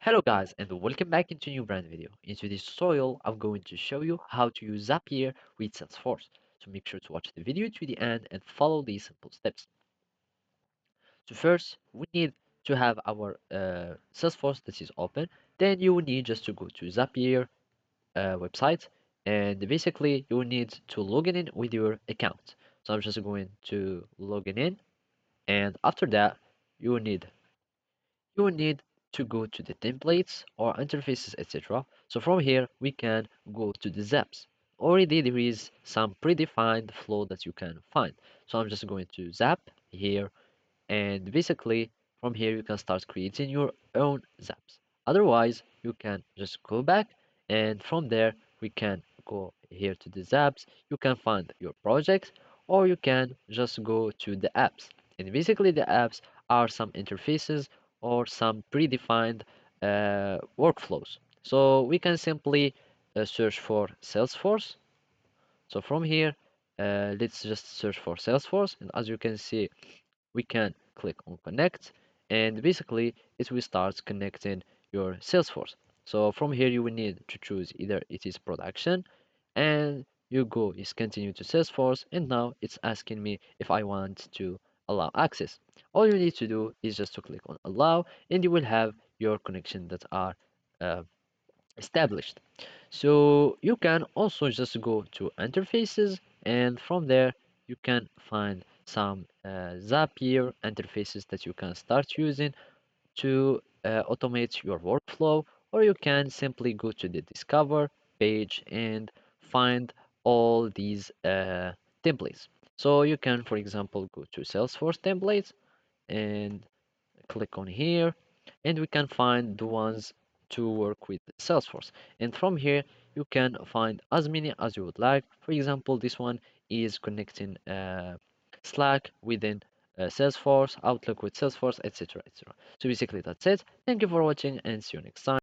Hello guys and welcome back into a new brand video. Into this tutorial, I'm going to show you how to use Zapier with Salesforce. So make sure to watch the video to the end and follow these simple steps. So first, we need to have our Salesforce that is open. Then you will need just to go to Zapier website and basically you will need to log in with your account. So I'm just going to log in and after that you will need to go to the templates or interfaces, etc. So from here, we can go to the zaps. Already there is some predefined flow that you can find. So I'm just going to zap here and basically from here you can start creating your own zaps. Otherwise you can just go back and from there we can go here to the zaps. You can find your projects or you can just go to the apps, and basically the apps are some interfaces or some predefined workflows. So we can simply search for Salesforce. So from here let's just search for Salesforce, and as you can see we can click on connect, and basically it will start connecting your Salesforce. So from here you will need to choose either it is production, and you go is continue to Salesforce, and now it's asking me if I want to allow access. All you need to do is just to click on allow, and you will have your connection that are uh, established. So you can also just go to interfaces, and from there you can find some Zapier interfaces that you can start using to automate your workflow, or you can simply go to the discover page and find all these templates. So you can, for example, go to Salesforce templates and click on here, and we can find the ones to work with Salesforce. And from here you can find as many as you would like. For example, this one is connecting Slack within Salesforce, Outlook with Salesforce, etc., etc. So basically that's it. Thank you for watching and see you next time.